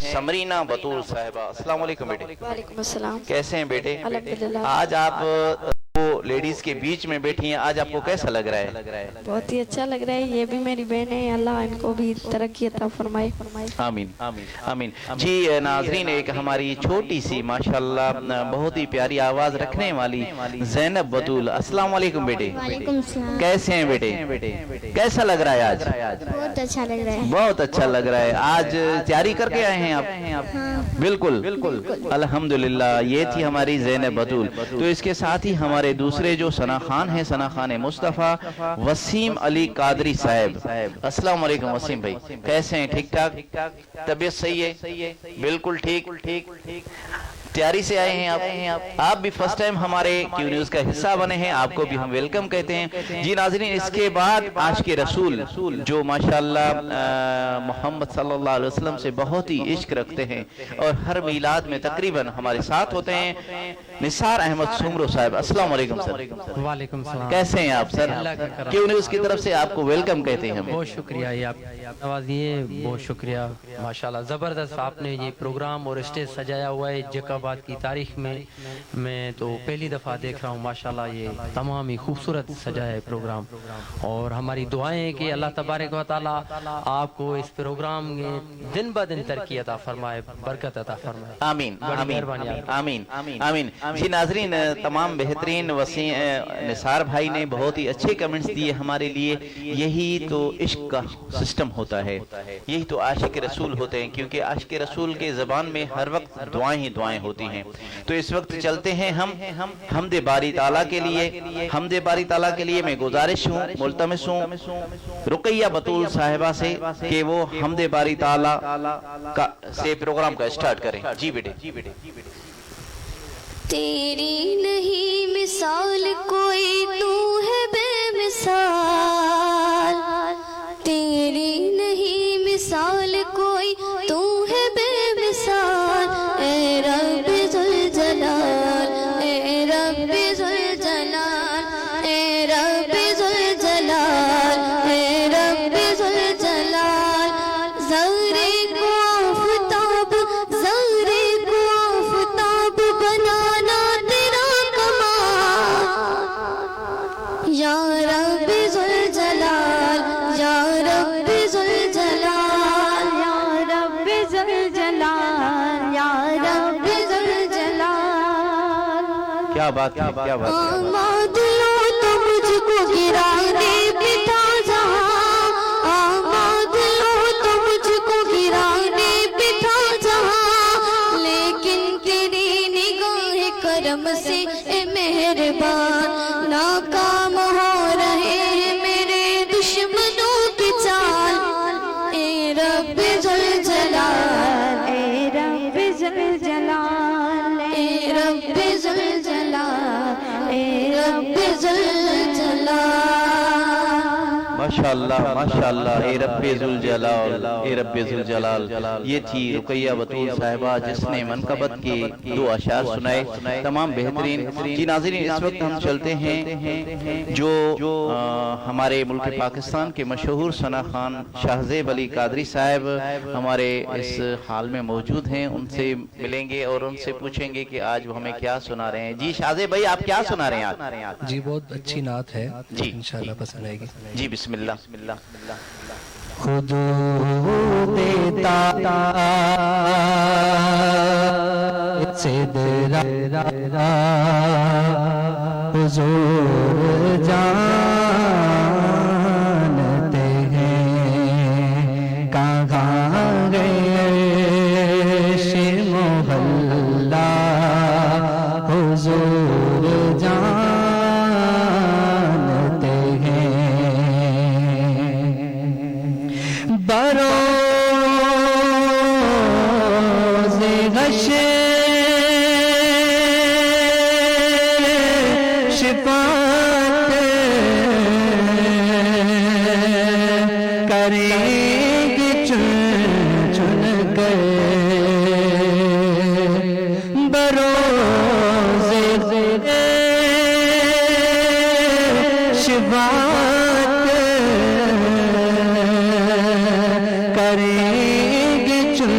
समरीना बतूल साहिबा। अस्सलाम वालेकुम बेटे। वालेकुम अस्सलाम। कैसे हैं बेटे? अल्हम्दुलिल्लाह। आज आप वो लेडीज के बीच में बैठी हैं, आज आपको कैसा लग रहा है? बहुत ही अच्छा लग रहा है। ये भी मेरी बहन है, अल्लाह इनको भी तरक्की अता फरमाए। आमीन आमीन। जी नाज़रीन, एक हमारी छोटी सी माशाल्लाह बहुत ही प्यारी आवाज रखने वाली ज़ैनब बतूल। अस्सलाम वालेकुम बेटे। वालेकुम सलाम। कैसे हैं बेटे? कैसा लग रहा है आज? बहुत अच्छा लग रहा है। बहुत अच्छा लग रहा है। आज तैयारी करके आए हैं आप? हाँ। बिल्कुल अल्हम्दुलिल्लाह। ये थी हमारी ज़ैनब बतूल। तो इसके साथ ही हमारे दूसरे जो सना खान है, सना खान मुस्तफ़ा वसीम अली कादरी साहब। अस्सलाम वालेकुम वसीम भाई, कैसे हैं? ठीक ठाक? तबीयत सही है? बिल्कुल ठीक। तैयारी से आए हैं आप भी फर्स्ट टाइम हमारे क्यू न्यूज का हिस्सा बने हैं, आपको भी हम वेलकम कहते हैं। जी नाज़रीन, इसके बाद आज के रसूल जो माशाल्लाह मोहम्मद सल्लल्लाहु अलैहि वसल्लम से बहुत ही इश्क रखते हैं और हर मिलाद में तकरीबन हमारे साथ होते हैं, निसार अहमद सुमरो साहब। अस्सलाम वालेकुम सर। वालेकुम सलाम। कैसे हैं आप सर? क्यू न्यूज की तरफ से आपको वेलकम कहते हैं हम। बहुत शुक्रिया, ये आप नवाजिए, बहुत शुक्रिया। माशाल्लाह ज़बरदस्त आपने ये प्रोग्राम और स्टेज सजाया हुआ है। जकाबाद की तारीख में मैं तो पहली दफ़ा देख रहा हूँ। माशाल्लाह ये तमाम ही खूबसूरत सजाया है प्रोग्राम, और हमारी दुआएं हैं कि अल्लाह तबारक व तआला आपको इस प्रोग्राम में दिन ब दिन तरक्की अता फरमाए, बरकत अता फरमाए। आमीन आमीन। जी नाज़रीन, तमाम बेहतरीन निसार भाई ने बहुत ही अच्छे कमेंट्स दिए हमारे लिए। यही तो इश्क का सिस्टम होता है, यही तो आशिक रसूल होते हैं, क्योंकि आशिक रसूल के ज़बान में हर वक्त दुआएं ही दुआएं होती हैं। तो इस वक्त चलते हैं हम हमदे बारी ताला के लिए। हमदे बारी ताला के लिए मैं गुजारिश हूँ, मुल्तमिस हूँ रुकैया बतूल साहिबा से कि वो हमदे बारी ताला का से प्रोग्राम का स्टार्ट करें। जी बेटे। तेरी नहीं मिसाल कोई, तू है बेमिसाल। तेरी नहीं मिसाल कोई, तू है बेमिसाल। ए रब्बे जुल जलाल, ए रब्बे जुल जलाल, ए रब्बे जुल जलाल, ए रब्बे जुल जलाल। ज़र्रे को आफ़ताब, ज़र्रे को आफ़ताब बनाना तेरा कमाल। या रब्बे जुल जलाल, या रब्बे जुल जलाल, या रब्बे जुल जलाल, या रब्बे जुल जलाल। क्या बात है, क्या बात है। आमाद लो तो मुझको गिराने पे था जहां, आमाद लो तो मुझको गिराने पे था जहां। लेकिन तेरी निगाह करम से ए मेहरबान, नाकाम हो रहे हैं मेरे दुश्मनों की चाल। ए रब्बे जुल जलाल, ए रब्बे जुल जलाल, ए रब्बे जुल जलाल, ए रब्बे जुल जलाल। माशाअल्लाह माशाअल्लाह। ए रब्बे जुल जलाल, ए रब्बे जुल जलाल। ये थी रुकैया बतूल साहिबा जिसने मनकबत के दो अशार सुनाए, तमाम बेहतरीन। जी नाज़रीन, इस वक्त हम चलते हैं जो हमारे मुल्क पाकिस्तान के मशहूर सना खान शाहज़ेब अली कादरी साहब हमारे इस हाल में मौजूद हैं, उनसे मिलेंगे और उनसे पूछेंगे कि आज वो हमें क्या सुना रहे हैं। जी शाहज़ेब भाई, आप क्या सुना रहे हैं आज? जी बहुत अच्छी नात है जी, इंशाल्लाह पसंद आएगी। जी बिस्मिल्लाह। खुद देता सिदरा हुजूर जानते हैं, कहाँ गए शे मोहल्ला हुजूर जानते हैं। बरोज़े गशे शिफात करेंगे चुन चुन कर। बरोज़े शिफात करेंगे चुन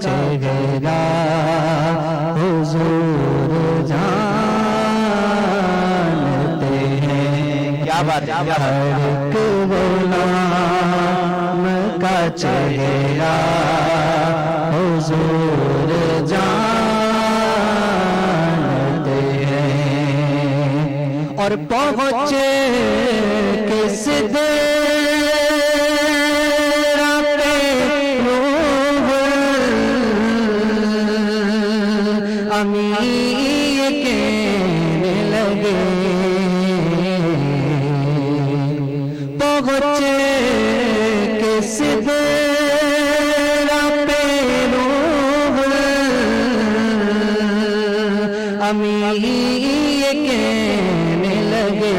چہرہ حضور جانتے ہیں. کیا بات ہے, کیا ہر بات ہے. ایک غلام کا چہرہ حضور جانتے ہیں. اور پہنچے کس دیرہ پہ روح امی یہ کہنے لگے, پہنچے کس دیرہ پہ روح امی یہ کہنے لگے,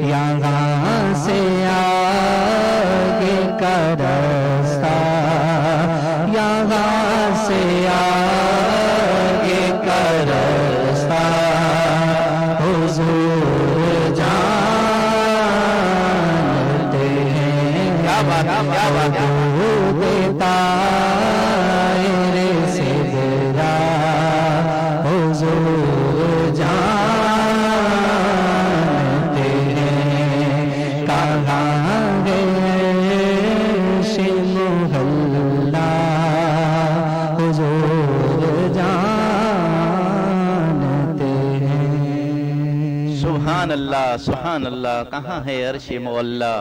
یہاں سے آگے کا راستہ, یہاں سے آگے کا راستہ حضور جانتے ہیں. کیا بات ہے, کیا بات ہے. طائر سدرا حضور جانتے ہیں. کہاں عرش محلہ حضور جانتے ہیں. سبحان اللہ, سبحان اللہ. کہاں ہے عرش معلا,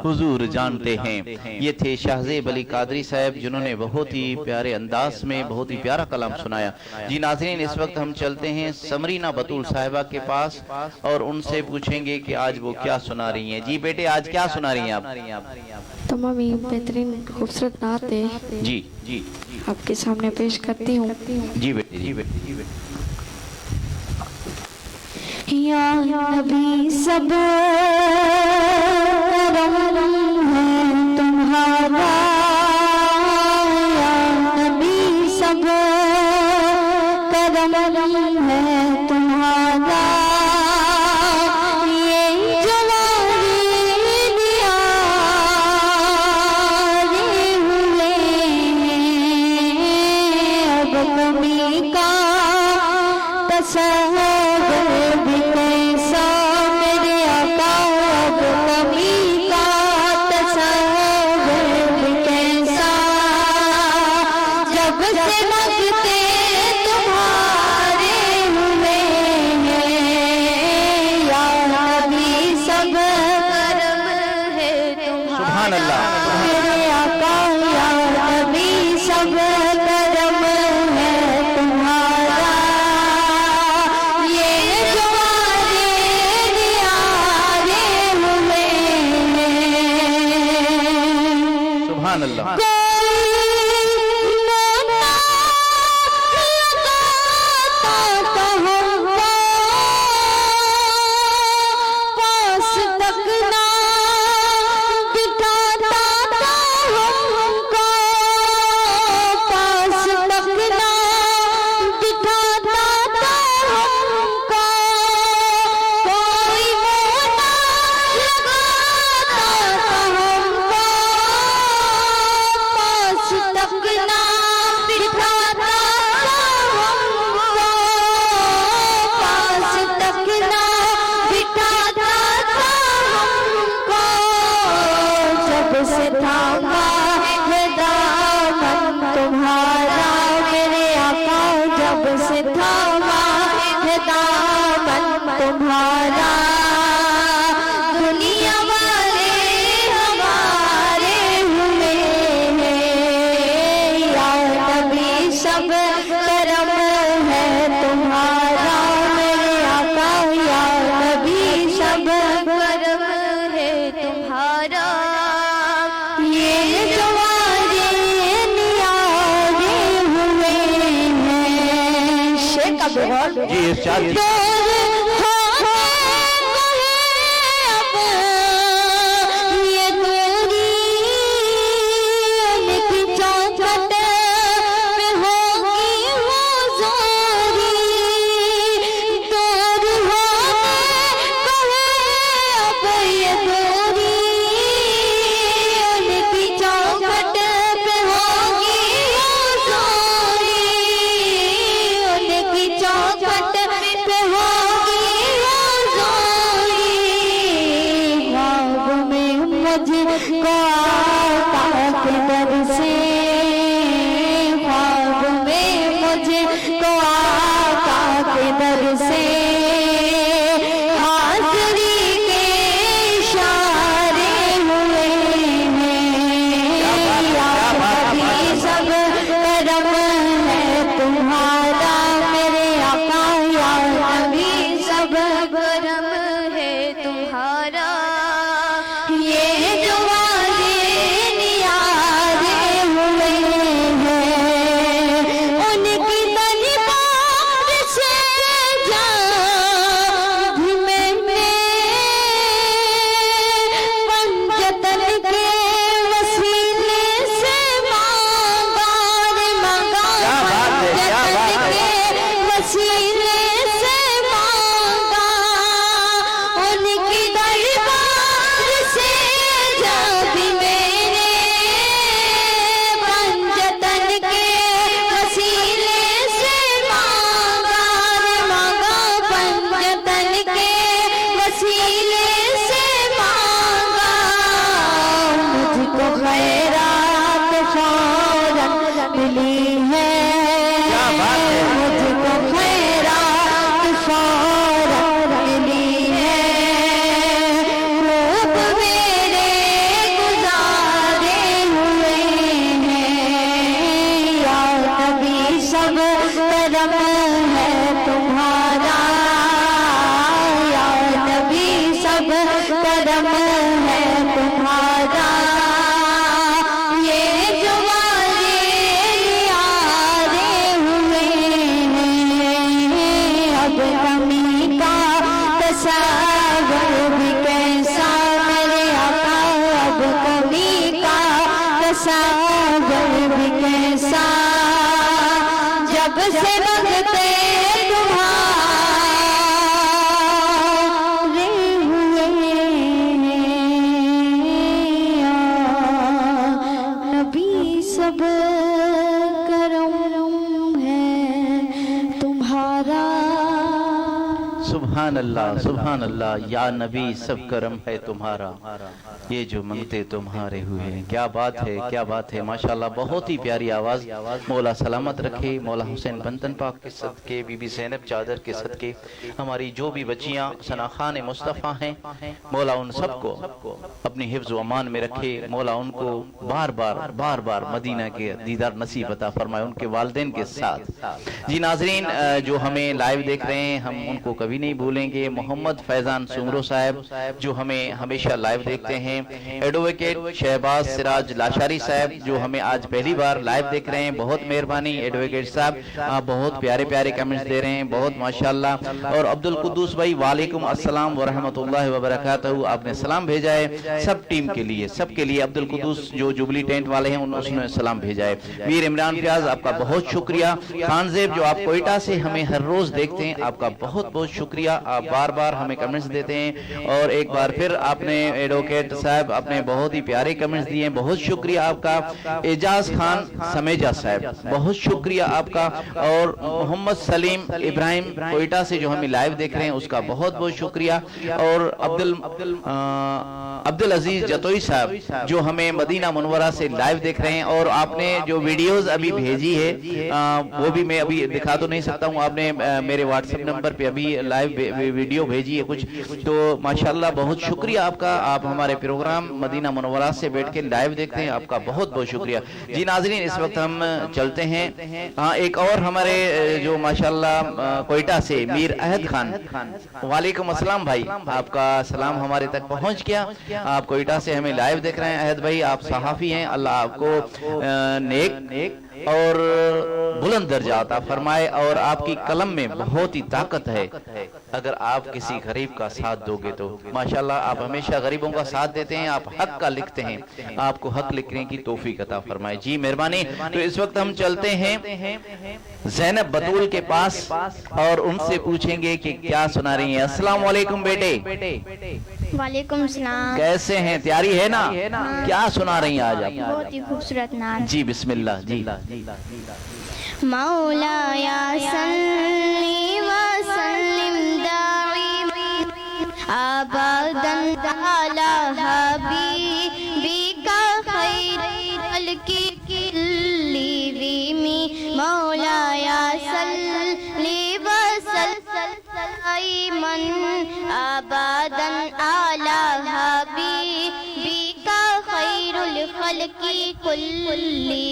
حضور جانتے ہیں. یہ تھے شاہ زیب علی قادری صاحب, جنہوں نے بہت ہی پیارے انداز میں بہت ہی پیارا کلام سنایا. جی ناظرین, اس وقت ہم چلتے ہیں سمرینہ بطول صاحبہ کے پاس اور ان سے پوچھیں گے کہ آج وہ کیا سنا رہی ہیں. جی بیٹے, آج کیا سنا رہی ہیں آپ؟ تمام ہی بہترین خوبصورت نعتیں جی جی آپ کے سامنے پیش کرتی ہوں. جی بیٹے, جی بیٹے, جی بیٹے. یا نبی سب کرم ہے تمہارا, یا نبی سب کرم ہے تمہارا, یہ جواری نیارے ہوئے اب کمی کا تصور بھی کیسا میرے آقا, اب کمی کا تصور بھی کیسا, جب سے لگتے تمہارے ہوئے ہیں, یا نبی سب کرم ہے تمہارا. سبحان اللہ. میرے آقا یا نبی سب کرم ہے تمہارا, یہ جوارے نیارے ہوئے ہیں. سبحان اللہ. تمہارا دنیا والے ہمارے ہوئے ہیں, یا نبی سب کرم ہے تمہارا, میرے آقا یا نبی سب کرم ہے تمہارا, یہ جوارے نیارے ہوئے ہیں. شیخ اب جی ارشاد. ہوگی सागर भी कैसा जब से मंगते तुम्हारे हुए नबी सब करम है तुम्हारा। सुभान अल्लाह, या नबी सब करम है तुम्हारा, ये जो मंगते तुम्हारे हुए हैं। क्या बात है, क्या बात है, माशाल्लाह, बहुत ही प्यारी आवाज़। मौला सलामत रखे, मौला हुसैन बंतन पाक के सदके, बीबी ज़ैनब चादर के सदके, हमारी जो भी बच्चियाँ सनाखान मुस्तफ़ा हैं, मौला उन सबको अपनी हिफ्ज़ व अमान में रखे। मौला उनको बार बार मदीना के दीदार नसीब अता फरमाए, उनके वालिदैन के साथ। जी नाज़रीन, जो हमें लाइव देख रहे हैं, हम उनको कभी नहीं भूलेंगे। मोहम्मद फैजान सुमरो साहब जो हमें हमेशा लाइव देखते हैं, एडवोकेट शहबाज सिराज लाशारी साहब जो हमें आज पहली बार लाइव देख रहे हैं, बहुत मेहरबानी एडवोकेट साहब, आप बहुत प्यारे प्यारे कमेंट्स दे रहे हैं, बहुत माशाल्लाह। और अब्दुल कुद्दूस भाई, वालेकुम अस्सलाम व रहमतुल्लाहि व बरकातहू, आपने सलाम भेजा है सब टीम के लिए, सबके लिए। अब्दुल कुद्दूस जो जुबली टेंट वाले हैं उन्होंने सलाम भेजा है। वीर इमरान फयाज, आपका बहुत शुक्रिया। खानजेब जो आप कोयटा से हमें हर रोज देखते हैं, आपका बहुत बहुत शुक्रिया, आप बार बार हमें कमेंट्स देते हैं। और एक बार फिर आपने एडवोकेट साहब आपने बहुत ही प्यारे कमेंट्स दिए, बहुत शुक्रिया आपका। एजाज खान समेजा साहब, बहुत शुक्रिया आपका। और मोहम्मद सलीम इब्राहिम कोयटा से जो हमें लाइव देख रहे हैं, उसका बहुत बहुत शुक्रिया। और अब्दुल अजीज जतोई साहब जो हमें मदीना मुनव्वरा से लाइव देख रहे हैं, और आपने जो वीडियोस अभी भेजी है वो भी मैं अभी दिखा तो नहीं सकता हूँ, आपने मेरे व्हाट्सएप नंबर पे अभी लाइव वीडियो भेजी है कुछ, तो माशाल्लाह बहुत शुक्रिया आपका। आप हमारे प्रोग्राम मदीना मुनव्वरा से बैठ के लाइव देखते हैं, आपका बहुत बहुत शुक्रिया। जी नाज़रीन, इस वक्त हम चलते हैं। हाँ, एक और हमारे जो माशाल्लाह कोयटा से मीर अहद खान, वालेकुम अस्सलाम भाई, आपका सलाम हमारे तक पहुंच गया। आप कोयटा से हमें लाइव देख रहे हैं। अहद भाई, आप सहाफ़ी हैं, अल्लाह आपको नेक और बुलंद दर्जा अता फरमाए। और आपकी कलम में बहुत ही ताकत है, अगर आप किसी गरीब का साथ दोगे तो माशाल्लाह आप हमेशा गरीबों का साथ देते हैं, आप हक का लिखते हैं, आपको हक लिखने की तौफीक अता फरमाए। जी मेहरबानी। तो इस वक्त हम चलते हैं ज़ैनब बतूल के पास और उनसे पूछेंगे कि क्या सुना रही हैं। अस्सलाम वालेकुम बेटे। वालेकुम सलाम। कैसे हैं, तैयारी है ना? क्या सुना रही हैं आज आप? बहुत ही खूबसूरत नाम। जी बिस्मिल्लाह। जी मौलाया सल्ली व सल्लिम दाइम अबदन अला हबीबिका खैरुल कुल्ली। मौलाया सल्ली व सल्लिम अबदन अला हबीबिका खैरुल खल्की कुल्ली।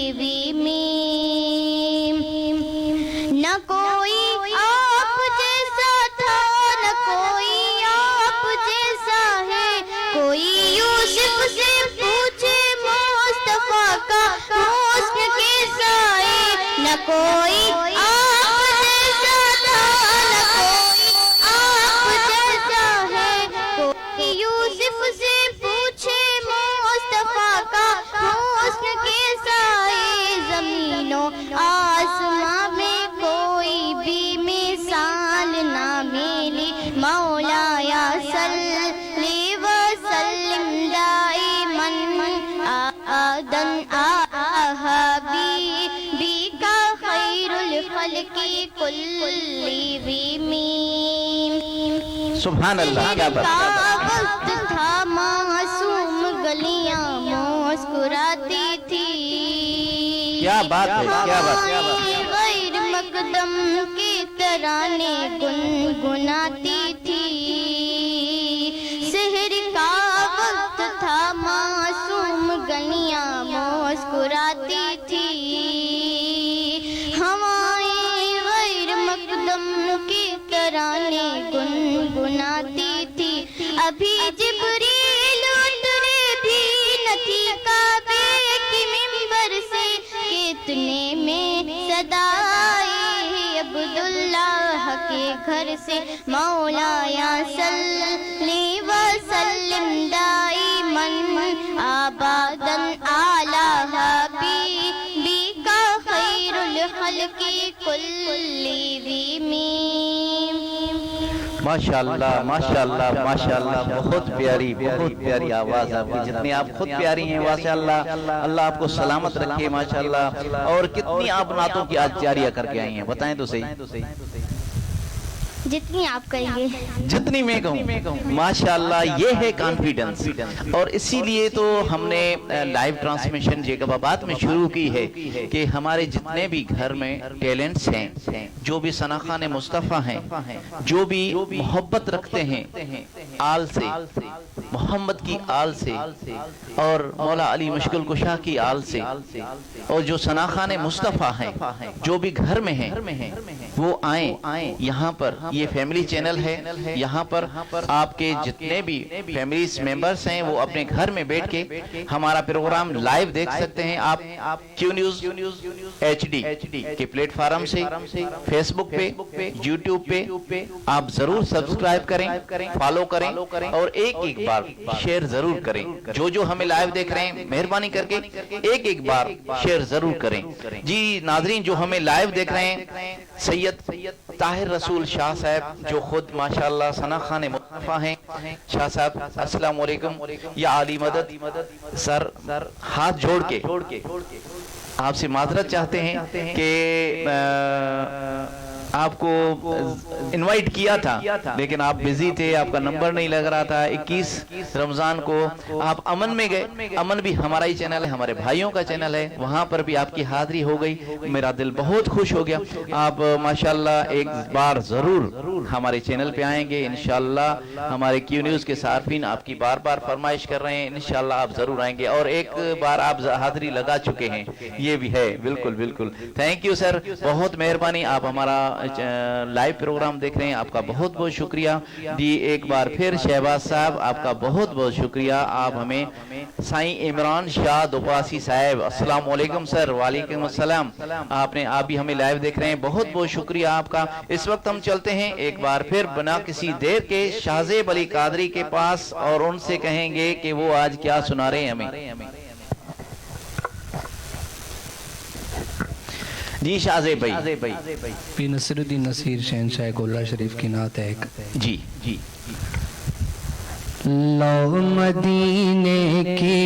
न कोई आप जैसा था, न कोई आप जैसा है, कोई यूसुफ से पूछे मुस्तफा का हुस्न कैसा है। न कोई आप जैसा था, न कोई आप जैसा है, कोई यूसुफ से पूछे मुस्तफा का हुस्न कैसा है। ज़मीनों आसमां में कोई भी मिसाल ना मिली। मौलाया सल्ली व सल्लिम दाइमन अबदन अला हबीबिका खैरुल खल्की कुल्ली। सुभान अल्लाह, क्या बात। वक्त था मासूम गलियां मुस्कुराती थी। क्या बात है, क्या बात, क्या बात। गैर मकदम के तराने गुनगुनाती थी। शहर का वक्त था मासूम गलियां मुस्कुराती थी। हवाएं गैर मकदम के तराने गुनगुनाती थी। अभी जिब्रील उतरे भी न थी काबे की मिंबर से, कितने में सदाए अब्दुल्लाह के घर से। मौलाया सल्ली व सल्लिम दाइमन अबदन अला की कुल्ली भी मीम। माशाअल्लाह माशाअल्लाह माशाअल्लाह, बहुत प्यारी आवाज आपकी, जितनी आप खुद प्यारी हैं माशाअल्लाह। अल्लाह आपको सलामत रखे माशाअल्लाह। और कितनी आप नातों की आज जारिया करके आई हैं, बताएं तो सही। जितनी आप कहेंगे, जितनी मैं कहूँ। माशाअल्लाह, ये है कॉन्फिडेंस। और इसीलिए तो हमने लाइव ट्रांसमिशन जेकबाबाद में शुरू की है कि हमारे जितने भी घर में टैलेंट्स हैं, जो भी सनाखान मुस्तफ़ा हैं, जो भी मोहब्बत रखते हैं आल से, मोहम्मद की आल से और मौला अली मुश्किल कुशा की आल से, और जो सनाखान मुस्तफ़ा हैं जो भी घर में हैं वो आए यहाँ पर। ये फैमिली चैनल है, यहाँ पर आपके जितने भी फैमिलीज मेंबर्स हैं वो अपने घर में बैठ के हमारा प्रोग्राम लाइव देख सकते हैं। आप क्यू न्यूज HD के प्लेटफॉर्म से, फेसबुक पे, यूट्यूब पे आप जरूर सब्सक्राइब करें, फॉलो करें और एक बार शेयर जरूर करें। जो हमें लाइव देख रहे हैं मेहरबानी करके एक बार शेयर जरूर करें। जी नाजरीन, जो हमें लाइव देख रहे हैं सैयद ताहिर रसूल शाह साहब, जो खुद माशाअल्लाह सनाखान मुस्तफ़ा हैं। शाह साहब अस्सलाम वालेकुम, या आली मदद। सर हाथ जोड़ के आपसे माजरत चाहते हैं कि आपको इनवाइट किया था लेकिन आप बिजी थे, आपका नंबर नहीं लग रहा था। 21 रमजान को आप अमन में गए। अमन भी हमारा ही चैनल है, हमारे भाइयों का चैनल है, वहां पर भी आपकी हाजिरी हो गई। मेरा दिल बहुत खुश हो गया। आप माशाल्लाह एक बार जरूर हमारे चैनल पे आएंगे इंशाल्लाह। हमारे क्यू न्यूज के सार्फिन आपकी बार बार फरमाइश कर रहे हैं, इंशाल्लाह आप जरूर आएंगे। और एक बार आप हाजिरी लगा चुके हैं, ये भी है। बिल्कुल थैंक यू सर, बहुत मेहरबानी। आप हमारा लाइव प्रोग्राम देख रहे हैं, आपका बहुत बहुत शुक्रिया जी। एक बार फिर शहबाज साहब आपका बहुत बहुत शुक्रिया। आप हमें साईं इमरान शाह दुपासी साहब, अस्सलाम वालेकुम सर। वालेकुम अस्सलाम। आप भी हमें लाइव देख रहे हैं, बहुत बहुत शुक्रिया आपका। इस वक्त हम चलते हैं एक बार फिर बिना किसी देर के शाहजेब अली कादरी के पास और उनसे कहेंगे कि वो आज क्या सुना रहे हैं हमें। जी शाहजेब भाई। पी नसरुद्दीन नसीर शहनशाह गोला शरीफ की नात है एक। जी लो मदीने की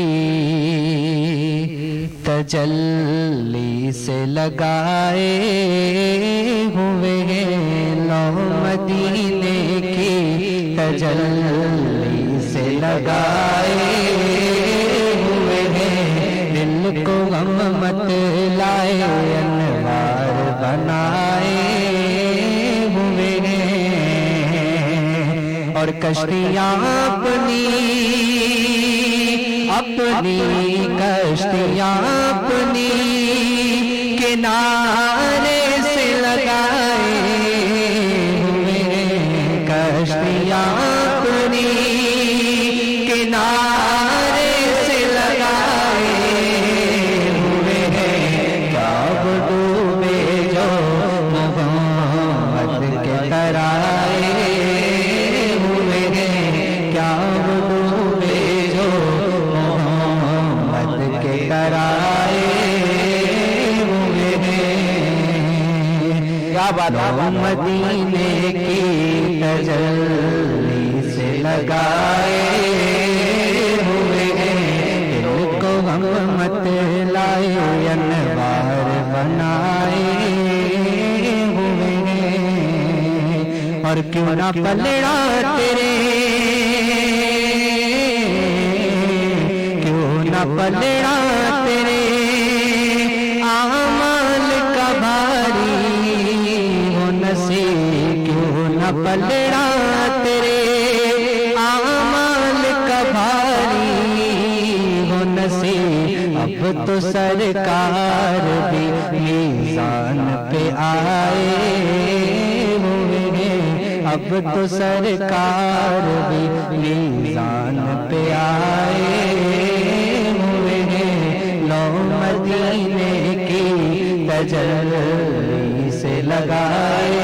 तजल्ली से लगाए हुए हैं, लो मदीने की तजल्ली से लगाए हुए हैं। दिल को गम मत लाए, अनवार बनाए हुए हैं। और कश्तियाँ अपनी कश्तियाँ अपनी किनारे से लगाए हुए हैं। कश्तियाँ अपनी किनारे से लगाए हुए हैं। क्या वो डूबे जो मोहम्मद के तराए हुए हैं। क्या वो डूबे जो मोहम्मद के तराए हुए हैं। क्या बात है। मदीने की तजल्ली से लगाए हुए हैं। दिल को हम मत लाए, अनवार बनाए हुए हैं। और क्यों ना पलड़ा तेरे, क्यों ना पलड़ा तेरे आमाल का भारी हो नसीब। क्यों न पलड़ा तेरे आमाल का भारी हो नसीब। अब तो सरकार भी मीज़ान पे आए हुए हैं। अब तो सरकार भी मीज़ान पे आए हुए हैं। लो मदीने की तजल्ली से लगाए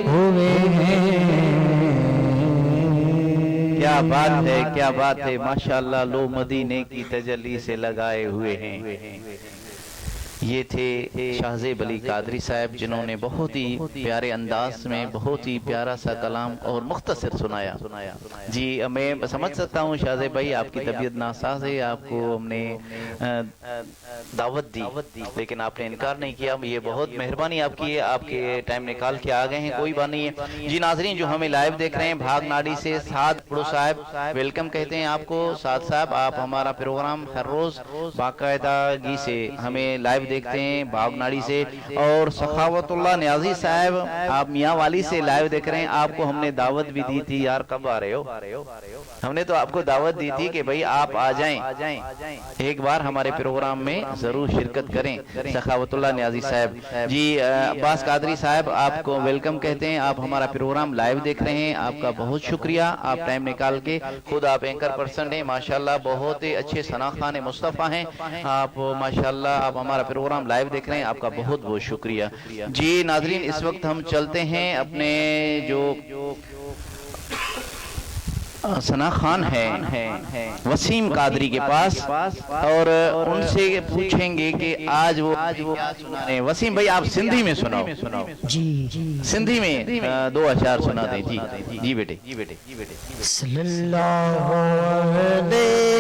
हुए हैं। क्या बात है, क्या बात है। माशाअल्लाह, लो मदीने की तजल्ली से लगाए हुए हैं। یہ تھے شاہ زیب علی قادری صاحب، جنہوں نے بہت ہی پیارے انداز میں بہت ہی پیارا سا کلام اور مختصر سنایا۔ جی میں سمجھ سکتا ہوں شاہ زیب بھائی آپ کی طبیعت ناساز ہے، آپ کو ہم نے دعوت دی لیکن آپ نے انکار نہیں کیا، یہ بہت مہربانی آپ کی ہے، آپ کے ٹائم نکال کے آ گئے ہیں، کوئی بات نہیں ہے۔ جی ناظرین جو ہمیں لائیو دیکھ رہے ہیں بھاگ ناڑی سے سعد پڑو صاحب، ویلکم کہتے ہیں آپ کو سعد صاحب، آپ ہمارا پروگرام ہر روز باقاعدگی سے ہمیں لائیو دیکھتے ہیں بھاگ ناڑی سے۔ اور سخاوت اللہ نیازی صاحب آپ میاں والی سے لائیو دیکھ رہے ہیں، آپ کو ہم نے دعوت بھی دی تھی، یار کب آ رہے ہو؟ ہم نے تو آپ کو دعوت دی تھی کہ بھئی آپ آ جائیں، ایک بار ہمارے پروگرام میں ضرور شرکت کریں۔ سخاوت اللہ نیازی صاحب، جی عباس قادری صاحب آپ کو ویلکم کہتے ہیں، آپ ہمارا پروگرام لائیو دیکھ رہے ہیں، آپ کا بہت شکریہ، آپ ٹائم نکال کے، خود آپ اینکر پرسن ہیں ماشاءاللہ، بہت ہی اچھے ثنا خان مصطفیٰ ہیں آپ ماشاءاللہ، آپ ہمارا پروگرام لائیو دیکھ رہے ہیں، آپ کا بہت بہت شکریہ۔ جی ناظرین اس وقت ہم چلتے ہیں اپنے جو ثنا خان ہے وسیم قادری کے پاس اور ان سے پوچھیں گے کہ آج وہ کیا سنانے۔ وسیم بھائی آپ سندھی میں سناؤ، جی سندھی میں دو اشعار سنا دیں۔ جی جی بیٹے صلی اللہ علیہ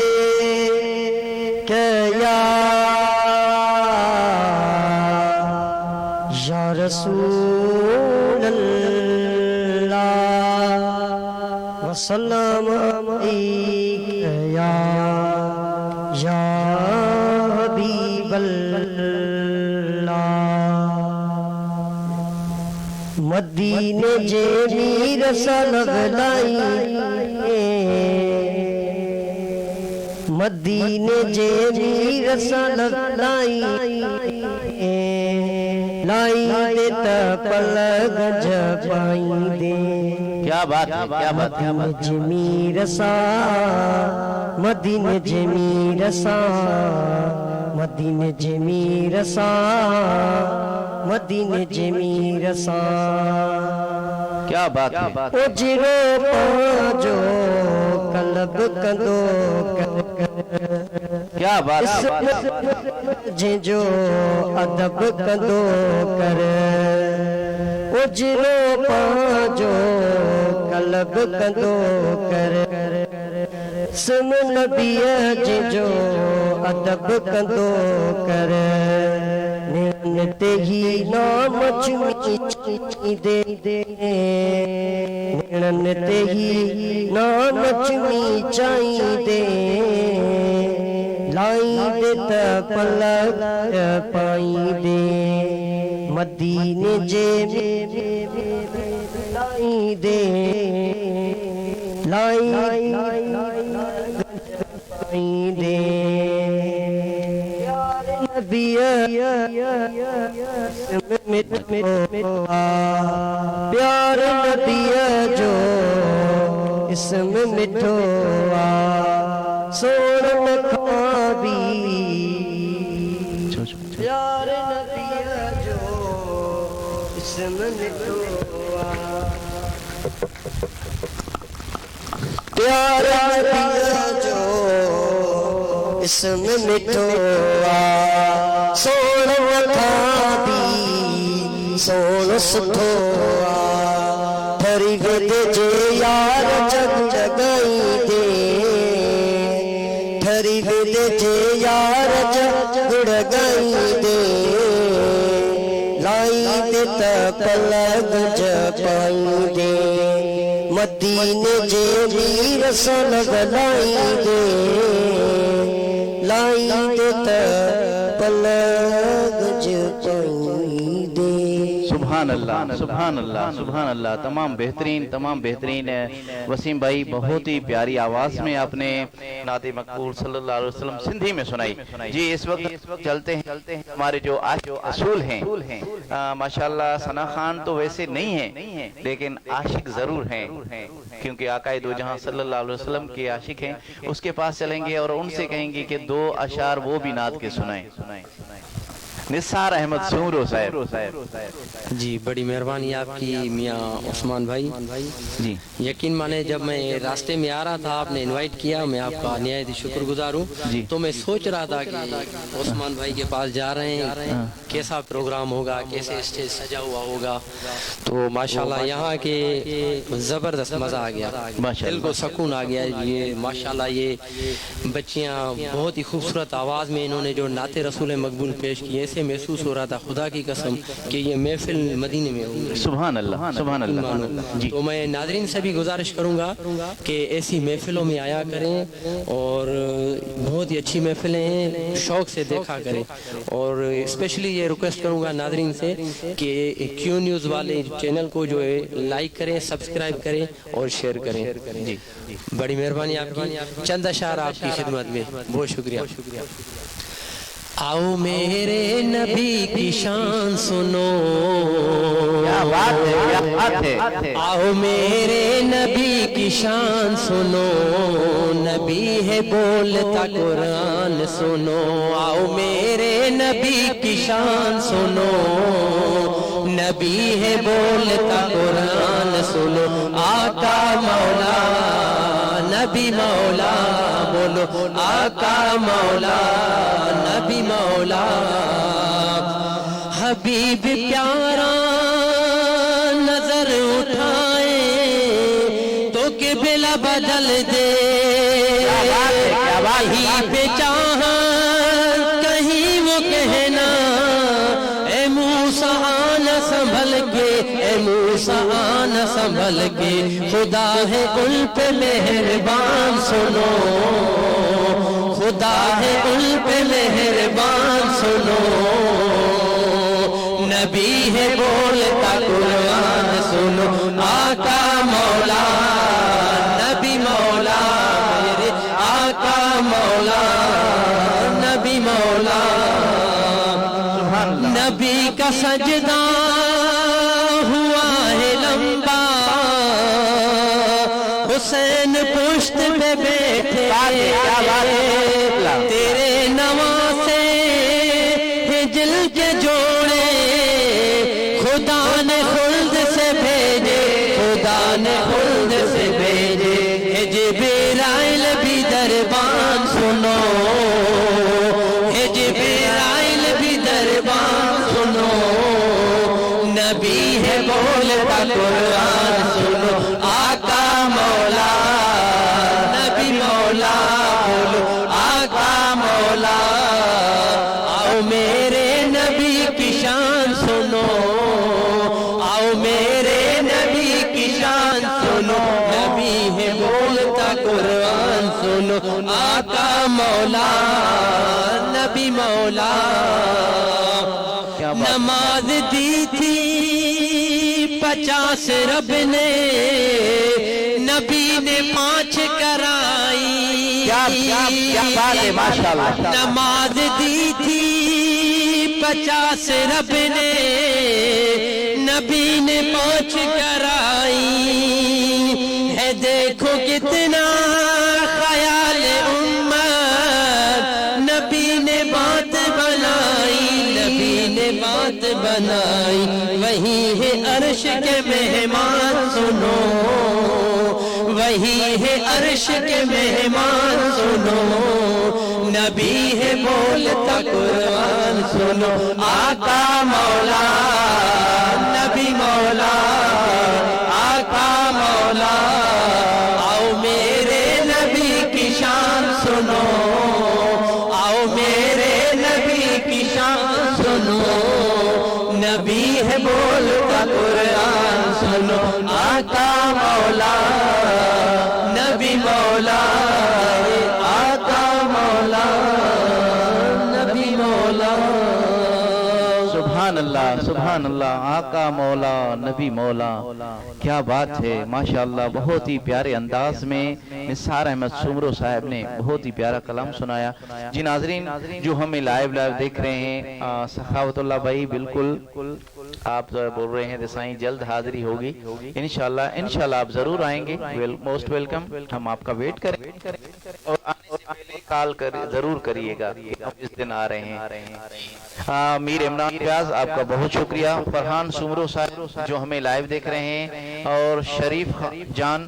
یا رسول اللہ وسلم یا حبیب اللہ مدینے جے میر سلغلائی مدینے جے میر سلغلائی لائی دے تا پلگ جپائی دے کیا بات ہے، کیا بات ہے۔ مدینے جے میر سا مدینے جے میر سا مدینے جے میر سا مدینے جے میر سا کیا بات ہے۔ اجرو پانجو قلب کندو کیا بات ہے۔ جنجو ادب کندو کر اجرو پانجو قلب کندو کر سم نبی جنجو ادب کندو کر نعمت ہی نام چمی دے نعمت ہی نام چمی چائی دے لائی دے تا پلک پائی دے مدینے جے لائی دے لائی دے نبی پیار نبی جو اسم مٹھو سوڑ لکھا بھی پیار نبی جو اسم مٹھو پیار نبی جو اسم مٹھو سوڑ لکھا بھی سوڑ سٹھو پھری ود جے یار جگ جگائی دے پھری ود جے یار جگ جگائی دے لائی دے تا پلگ جپائی دے مدینے جے میر سلغلائی دے لائی دے تا پلگ جپائی دے۔ سبحان اللہ سبحان اللہ سبحان اللہ، تمام بہترین وسیم بھائی بہت ہی پیاری آواز میں آپ نے نعت مقبول صلی اللہ علیہ وسلم سندھی میں سنائی۔ جی اس وقت چلتے ہیں ہمارے جو اصول ہیں ماشاءاللہ، ثنا خان تو ویسے نہیں ہیں لیکن عاشق ضرور ہیں کیونکہ آقا دو جہاں صلی اللہ علیہ وسلم کے عاشق ہیں، اس کے پاس چلیں گے اور ان سے کہیں گے کہ دو اشعار وہ بھی نعت کے سنائیں۔ निसार अहमद सुमरो साहब। जी बड़ी मेहरबानी आपकी मियाँ उस्मान भाई जी यकीन माने जब मैं रास्ते में आ रहा था आपने इनवाइट किया मैं आपका निहायत ही शुक्रगुजार हूँ जी। तो मैं सोच रहा था कि उस्मान भाई के पास जा रहे हैं कैसा प्रोग्राम होगा कैसे स्टेज सजा हुआ होगा तो माशाल्लाह यहाँ के ज़बरदस्त मज़ा आ गया दिल को सुकून आ गया ये माशाल्लाह ये बच्चियाँ बहुत ही खूबसूरत आवाज़ में इन्होंने जो नाते रसूल मकबूल पेश किए ऐसे महसूस हो रहा था खुदा की कसम कि ये महफिल मदीने में होगी सुभान अल्लाह सुभान अल्लाह जी। तो मैं नाज़रीन से भी गुजारिश करूंगा कि ऐसी महफिलों में आया करें और बहुत ही अच्छी महफिलें हैं शौक से देखा करें और स्पेशली ये रिक्वेस्ट करूंगा नाज़रीन से कि क्यू न्यूज़ वाले चैनल को जो है लाइक करें सब्सक्राइब करें और शेयर करें जी बड़ी मेहरबानी आपकी चंद अशार आपकी खिदमत में बहुत शुक्रिया। आओ मेरे नबी की शान सुनो क्या बात है क्या बात है। आओ मेरे नबी की शान सुनो नबी है बोलता कुरान सुनो आओ मेरे नबी की शान सुनो नबी है बोलता कुरान सुनो आका मौला नबी मौला बोलो आका मौला नबी मौला हबीब प्यारा नजर उठाए तो किबला बदल दे वहीं पे चाहा कहीं वो कहना ए मूसा आना संभल के ए मूसा आना संभल के खुदा है उन पे मेहरबान सुनो खुदा है उन पे मेहरबान सुनो नबी है बोलता कुरान सुनो आका मौला नबी मौला मेरे आका मौला नबी मौला नबी का सजदा हुआ है लंबा हुसैन पुश्त पे बैठे तेरे नवासे हिजल के जोड़े खुदा ने खुल्द से भेजे खुदा ने खुल्द से भेजे जिब्राइल भी दरबान सुनो जिब्राइल भी दरबान सुनो नबी है बोलता कुरान सुनो आका मौला नबी मौला बोलो आका मौला आओ मेरे नबी की शान सुनो आओ मेरे नबी की शान सुनो नबी है बोलता कुरान सुनो आका मौला नबी मौला नमाज दी थी 50 रब ने नबी ने 5 कराई क्या बात है माशाल्लाह। नमाज दी थी 50 रब ने नबी ने 5 कराई है देखो कितना ख्याल उम्मत नबी ने बात बनाई नबी ने बात बनाई वही है अर्श के मेहमान सुनो वही है अर्श के मेहमान सुनो नबी है बोलता कुरान सुनो आका मौला नबी मौला आका मौला आओ मेरे नबी की शान सुनो आओ मेरे नबी की शान सुनो नबी है बोलता कुरान सुनो आका मौला नबी मौला आका मौला नबी मौला सुभान अल्लाह आका मौला नबी मौला क्या बात है माशाअल्लाह। बहुत ही प्यारे अंदाज में निसार अहमद सुमरो साहब ने बहुत ही प्यारा कलाम सुनाया। जी नाजरीन जो हमें लाइव देख रहे हैं सखावतुल्लाह भाई बिल्कुल आप बोल रहे हैं साईं जल्द हाजिरी होगी इंशाल्लाह आप जरूर आएंगे मोस्ट वेलकम हम आपका वेट करें और کال ضرور کریے گا، ہم اس دن آ رہے ہیں۔ میر عمران فیاض آپ کا بہت شکریہ۔ فرحان سمرو صاحب جو ہمیں لائیو دیکھ رہے ہیں، اور شریف جان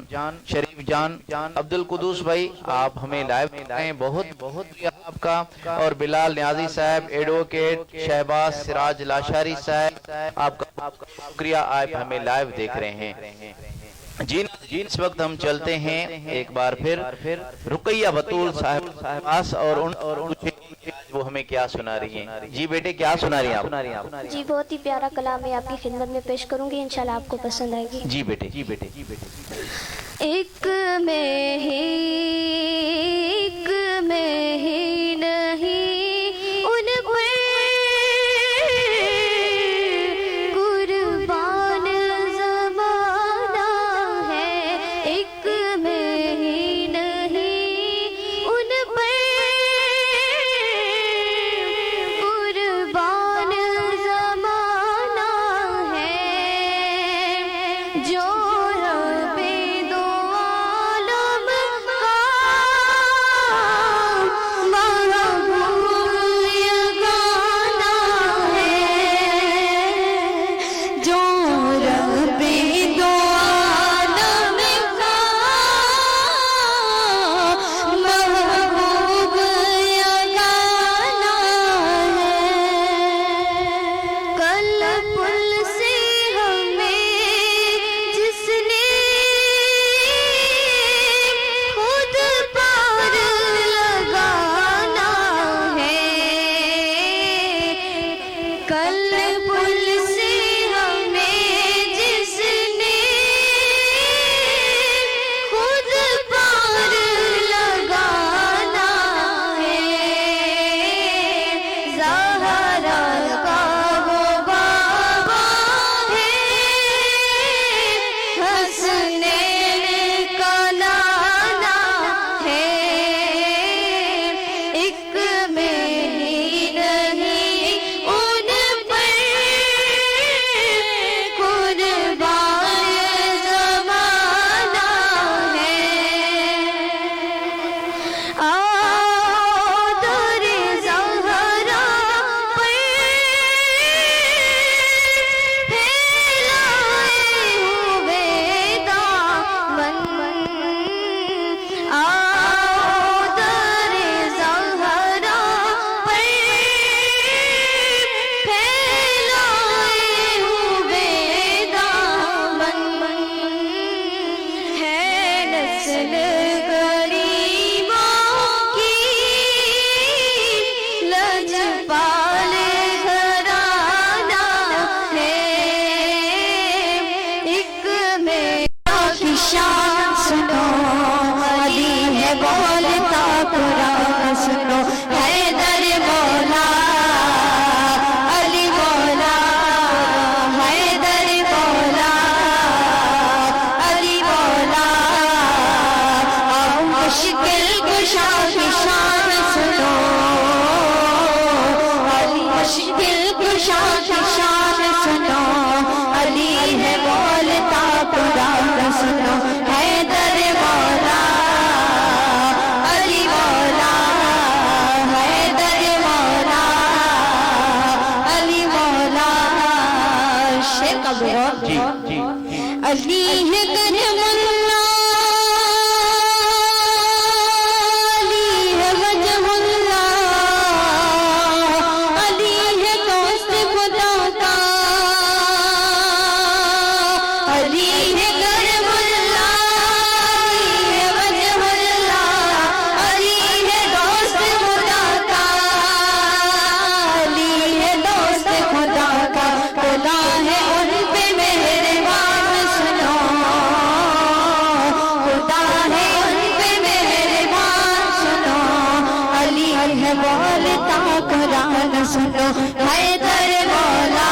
عبد القدوس بھائی آپ ہمیں لائیو دیکھ رہے ہیں، بہت شکریہ آپ کا۔ اور بلال نیازی صاحب، ایڈوکیٹ شہباز سراج لاشاری صاحب آپ کا شکریہ، آپ ہمیں لائیو دیکھ رہے ہیں۔ جی اس وقت ہم چلتے ہیں ایک بار پھر رقیہ بطول صاحب اور وہ ہمیں کیا سنا رہی ہیں۔ جی بیٹے کیا سنا رہی ہیں آپ؟ جی بہت ہی پیارا کلام میں آپ کی خدمت میں پیش کروں گی، انشاءاللہ آپ کو پسند آئے گی۔ جی بیٹے۔ ایک میں ہی نہیں ان پر قربان زمانہ ہے، ایک میں ہی نہیں ان پر قربان زمانہ ہے، جو رب دو عالم کا محبوب یگانہ ہے، جو رب دو عالم کا محبوب یگانہ ہے۔ کل پل سے ہمیں جس نے خود پار لگانا ہے، کل پل سے ہمیں جس نے خود پار لگانا ہے، زہرا کا وہ بابا ہے، حسنین کا نانا ہے، ایک میں ہی نہیں ان پر قربان زمانہ ہے، آدر زہرا پر پھیلائے ہوئے دامن، آدر زہرا پر پھیلائے ہوئے دامن، ہے نسل غریبوں کی لجپال گھرانہ ہے، ایک میرا کی شان سنو، علی ہے بولتا قرآن سنو، حیدر مولا علی مولا، حیدر مولا علی مولا، اب مشکل کشا کی شان سنو، علی مشکل کشا کی شان سنو، علی ہے بولتا قرآن سنو، حیدر مولا علی مولا، حیدر مولا علی مولا، شیر کا بہت جی علی ہے کرم اللہ، علی ہے وجہ اللہ، علی ہے دوست خدا کا، علی ہے کرم اللہ، علی ہے وجہ اللہ، علی ہے دوست خدا کا، علی ہے دوست خدا کا، خدا ہے ان پہ مہربان سنو، خدا ہے ان پہ مہربان سنو، علی ہے بولتا قرآن سنو، حیدر مولا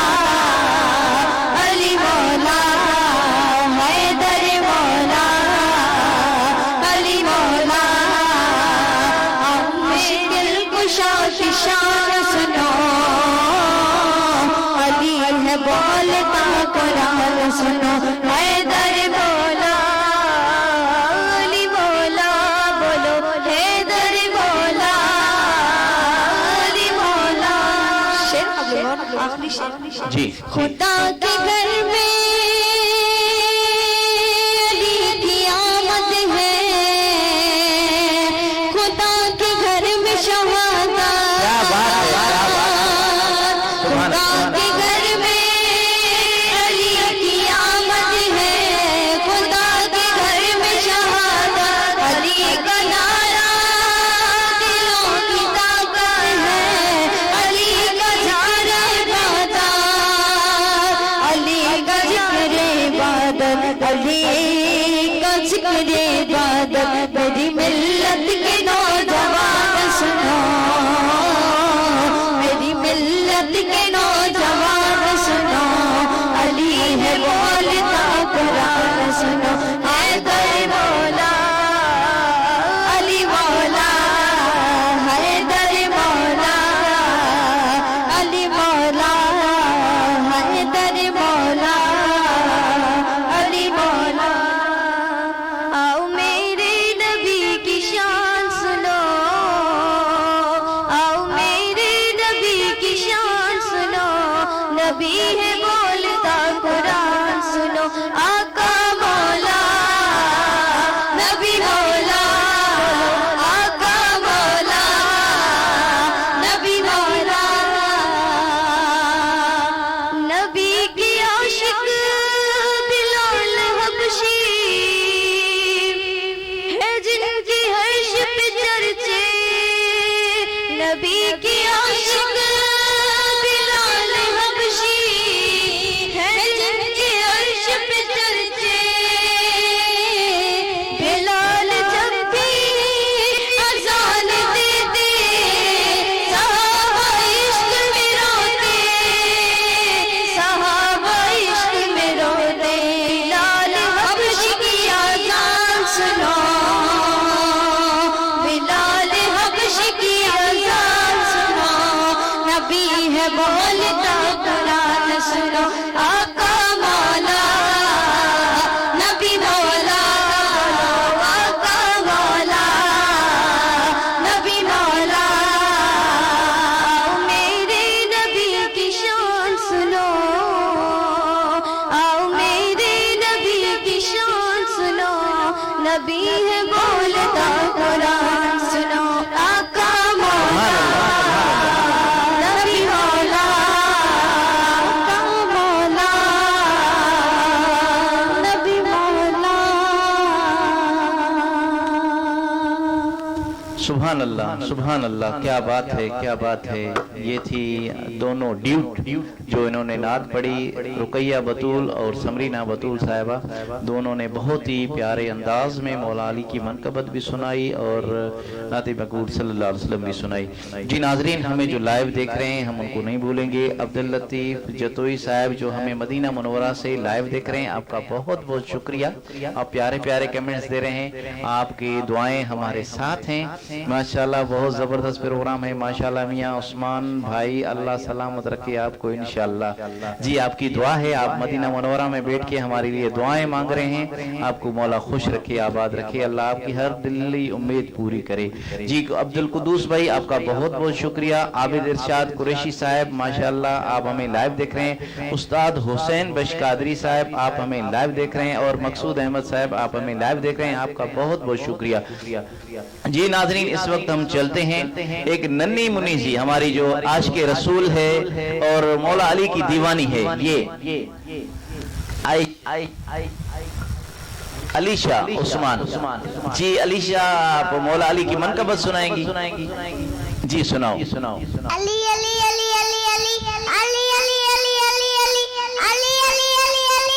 علی مولا، حیدر مولا علی مولا، مشکل کشا کی شان سنو، علی ہے بولتا قرآن سنو، حیدر مولا علی مولا، بولو حیدر مولا آخری شعر جی خدا کے گھر میں علی کی آمد ہے خدا کے گھر میں شہادت کیا بات ہے کیا بات ہے سبحان خدا اللہ کے گھر میں علی کی آمد ہے خدا کے گھر میں شہادت علی کا نعرہ دلوں کی طاقت ہے علی کا جھارا عبادت علی کا ذکر عبادت علی کا ذکر عبادت میری ملت کے نوجوان سنو میری ملت کے نوجوان سنو علی ہے بولتا قرآن سنو حیدر مولا علی مولا حیدر مولا علی مولا حیدر مولا علی مولا آؤ میرے نبی کی شان سنو آؤ میرے نبی کی شان سنو نبی ہے بولتا قرآن سنو آقا مولا نبی مولا آقا مولا نبی مولا نبی کی عاشق بلال حبشی ہے جن کی عرش پہ چرچے نبی کی عاشق بلال حبشی ہے جن کی عرش پہ چرچے بلال جب بھی اذان دیتے صحابہ عشق میں روتے صحابہ عشق میں روتے بلال حبشی کی اذان سنو بلال حبشی کی اذان سنو نبی ہے بولتا قرآن سنو آقا مولا نبی مولا آقا مولا نبی مولا آؤ میرے نبی کی شان سنو آؤ میرے نبی کی شان سنو نبی ہے بولتا قرآن سنو آقا مولا نبی مولا آقا مولا نبی مولا سبحان اللہ کیا بات ہے کیا بات ہے یہ تھی دونوں ڈیوٹ جو انہوں نے نعت پڑھی رقیہ بطول اور سمرینہ بطول صاحبہ دونوں نے بہت ہی پیارے انداز میں مولا علی کی منقبت بھی سنائی اور نعت مقبول صلی اللہ علیہ وسلم بھی سنائی جی ناظرین ہمیں جو لائیو دیکھ رہے ہیں ہم ان کو نہیں بھولیں گے عبداللطیف جتوئی صاحب جو ہمیں مدینہ منورہ سے لائیو دیکھ رہے ہیں آپ کا بہت بہت شکریہ آپ پیارے پیارے کمنٹس دے رہے ہیں آپ کی دعائیں ہمارے ساتھ ہیں ماشاءاللہ بہت زبردست پروگرام ہے ماشاءاللہ میاں عثمان بھائی اللہ سلامت رکھے آپ کو انشاءاللہ جی آپ کی دعا ہے آپ مدینہ منورہ میں بیٹھ کے ہمارے لیے دعائیں مانگ رہے ہیں آپ کو مولا خوش رکھے آباد رکھے اللہ آپ کی ہر دلی امید پوری کرے جی عبدالقدوس بھائی آپ کا بہت بہت شکریہ عابد ارشاد قریشی صاحب ماشاءاللہ آپ ہمیں لائیو دیکھ رہے ہیں استاد حسین بش قادری صاحب آپ ہمیں لائیو دیکھ رہے ہیں اور مقصود احمد صاحب آپ ہمیں لائیو دیکھ رہے ہیں آپ کا بہت بہت شکریہ جی ناظرین اس وقت ہم چلتے ہیں ایک ننھی منی جی ہماری جو عاشق رسول ہے اور مولا علی کی دیوانی ہے یہ علیشہ عثمان جی علیشہ آپ مولا علی کی منقبت سنائیں گی جی سناؤ علی علی علی علی علی علی علی علی علی علی علی علی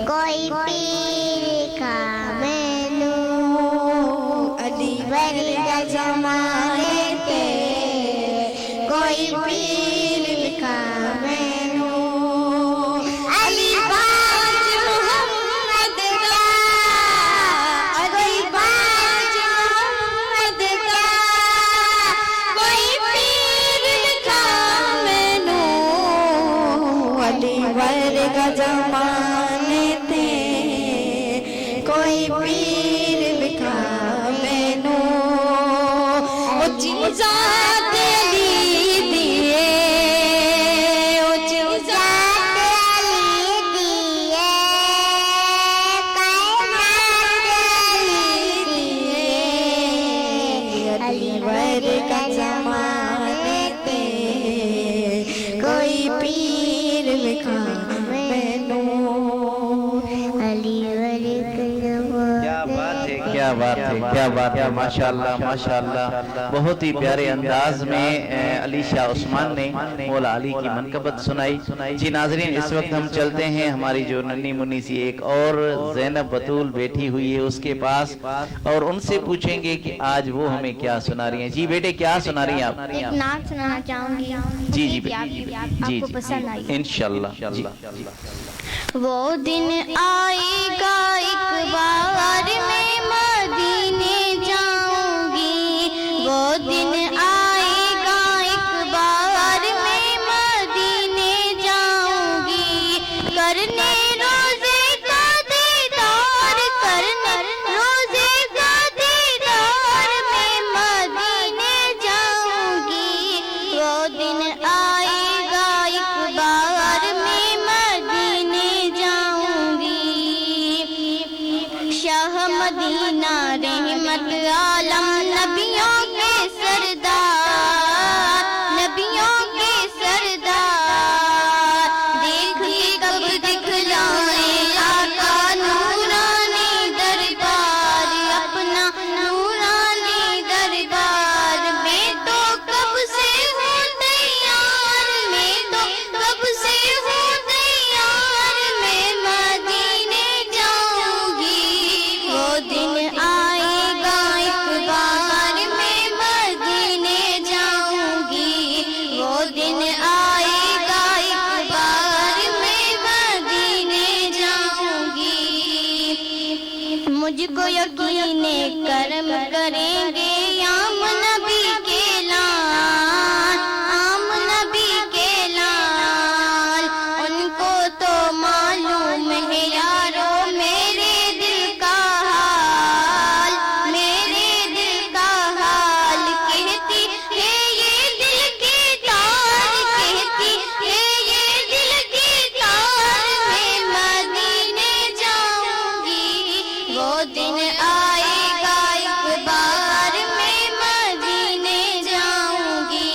کوئی پیر کا مینو علی بری کا زمانے تے کوئی پیر کا مینو जमाने थे कोई पीर बिखा मैनू उच्ची जात दी दिए उच्ची जात दी दिए अलीवर का जमाने थे कोई पीर बिखा मैनू अलीवर का क्या बात है, क्या बात है, क्या बात है, माशाअल्लाह माशाअल्लाह। बहुत ही प्यारे अंदाज में अली शाह उस्मान ने मौला अली की मनकबत सुनाई। जी नाजरीन, इस वक्त हम चलते हैं हमारी जो नन्ही मुन्नी सी एक और ज़ैनब बतूल बैठी हुई है उसके पास, और उनसे पूछेंगे कि आज वो हमें क्या सुना रही हैं। जी बेटे, क्या सुना रही हैं आप? एक नात सुनाना चाहूंगी। जी जी आपको पसंद आई इंशाल्लाह जी। वो दिन आएगा एक बार मैं मदीने जाऊंगी, वो दिन आएगा एक बार मैं मदीने जाऊंगी, करने रोज़े का दीदार, करने रोज़े का दीदार मैं मदीने जाऊंगी, वो दिन आएगा एक बार मैं मदीने जाऊंगी। शाह मदीना रहमत आलम नबियों के सरदार, नबियों के सरदार, देख के कब दिखलाए आका नूरानी दरबार, अपना नूरानी दरबार। मैं तो कब से हूँ तैयार, मैं तो कब से हूँ तैयार, मैं मदीने जाऊंगी, वो दिन आएगा एक बार मैं मदीने जाऊंगी, वो दिन आएगा एक बार मैं मदीने जाऊंगी। मुझको यकीन करम करेंगे आम नबी के लाल, आम नबी के लाल, उनको तो मालूम है यारो मेरे दिल का हाल, मेरे दिल का हाल। कहती है ये दिल की तार, कहती है ये दिल की तार, मैं मदीने जाऊंगी, वो दिन आएगा एक बार मैं मदीने जाऊंगी,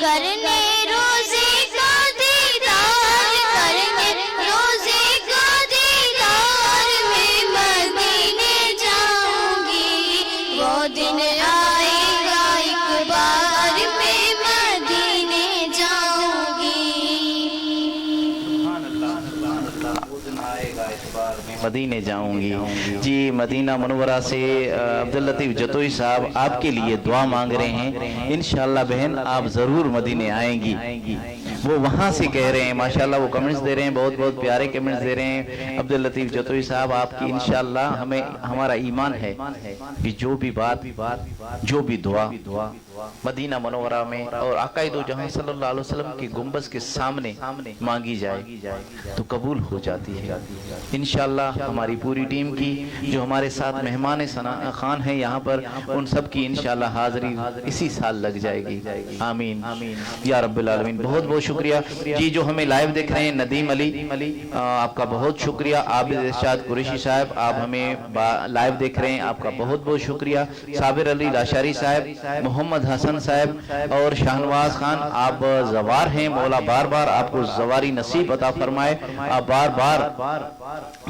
करने रोज़े का दीदार, करने रोज़े का दीदार मैं मदीने जाऊंगी, वो दिन आएगा एक बार मैं मदीने जाऊंगी। मदीने जाऊंगी। जी मदीना मुनव्वरा से अब्दुल लतीफ जतोई साहब आपके लिए दुआ मांग रहे हैं। इंशाअल्लाह बहन आप जरूर मदीने आएंगी। वो वहाँ से कह रहे हैं, माशाल्लाह वो कमेंट्स दे रहे हैं, बहुत बहुत प्यारे कमेंट्स दे रहे हैं। अब्दुल लतीफ जतोई साहब आपकी इंशाअल्लाह हमें हमारा ईमान है कि जो भी बात जो भी दुआ मदीना मुनव्वरा में और आकाए दो जहां सल्लल्लाहु अलैहि वसल्लम की गुंबज के सामने मांगी जाए तो कबूल हो जाती है इंशाअल्लाह। हमारी पूरी टीम की जो हमारे साथ मेहमान सना खान है यहाँ पर, उन सब की इंशाअल्लाह हाजिरी इसी साल लग जाएगी। आमीन या रब्बिल आलमीन। बहुत बहुत शुक्रिया जी। जो हमें लाइव देख रहे हैं, नदीम अली आपका बहुत शुक्रिया। आबिद इरशाद कुरैशी साहब आप हमें लाइव देख रहे हैं, आपका बहुत बहुत शुक्रिया। साबिर अली लाशारी साहब, मोहम्मद हसन साहब और शाहनवाज खान आप जवार हैं, मौला बार बार आपको जवारी नसीब अता फरमाए, आप बार बार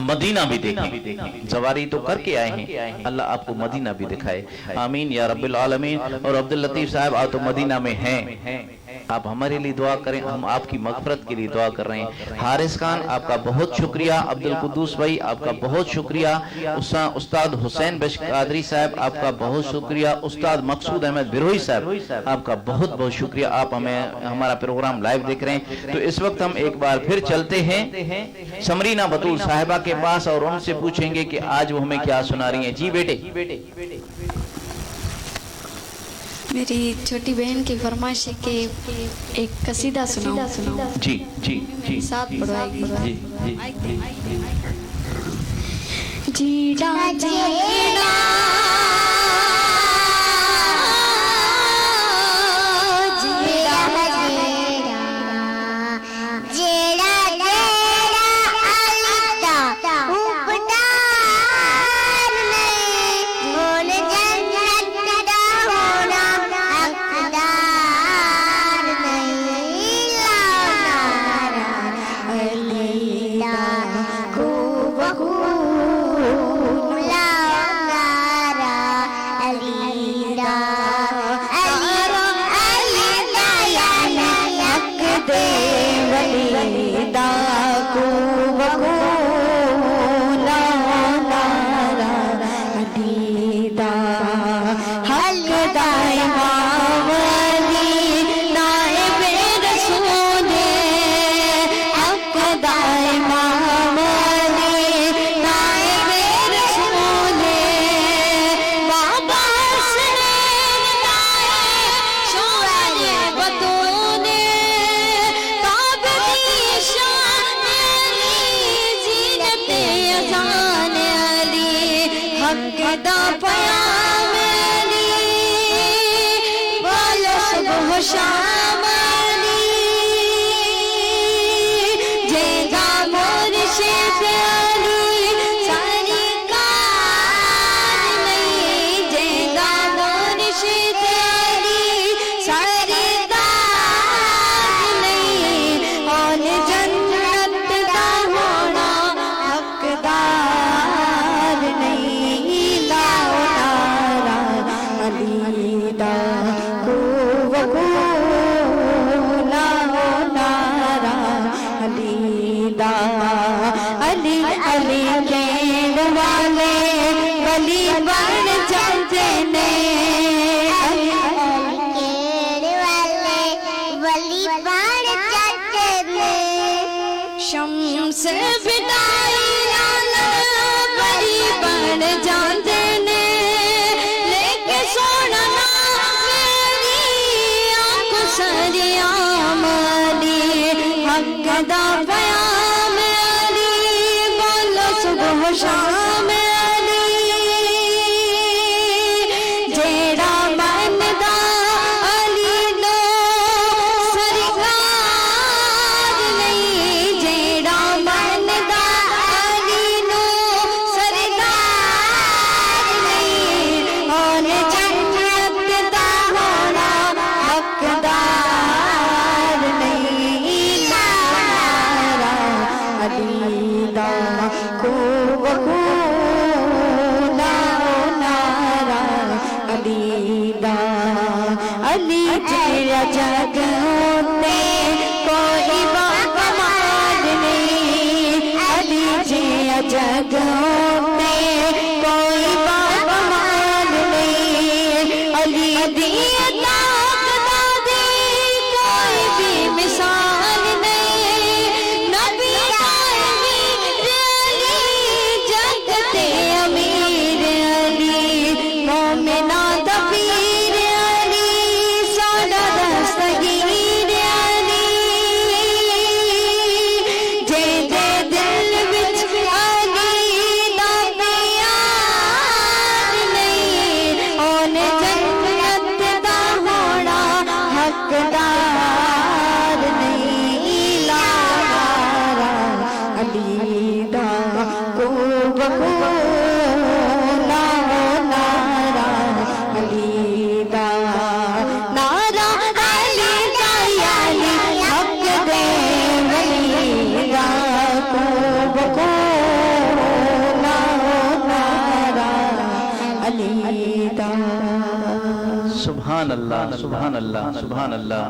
मदीना भी देखें। जवारी तो करके आए हैं, अल्लाह आपको मदीना भी दिखाए। आमीन या रब्बिल आलमीन। और अब्दुल लतीफ साहब आप तो मदीना में हैं, आप हमारे लिए दुआ करें, हम आपकी मगफरत के लिए दुआ कर रहे हैं। हारिस खान आपका बहुत शुक्रिया। अब्दुल कुद्दूस भाई आपका बहुत शुक्रिया। उस्ताद हुसैन बश कादरी साहब आपका बहुत शुक्रिया। उस्ताद मकसूद अहमद बिरोही साहब आपका बहुत बहुत शुक्रिया। आप हमें हमारा प्रोग्राम लाइव देख रहे हैं। तो इस वक्त हम एक बार फिर चलते हैं समरीना बतूल साहिबा के पास और उनसे पूछेंगे कि आज वो हमें क्या सुना रही हैं। जी बेटे। मेरी छोटी बहन की फरमाइश है कि एक कसीदा सुनाऊं। जी जी जी साथ पढ़वाएगी। जी जी जीड़ा जीड़ा सुभान अल्लाह सुभान अल्लाह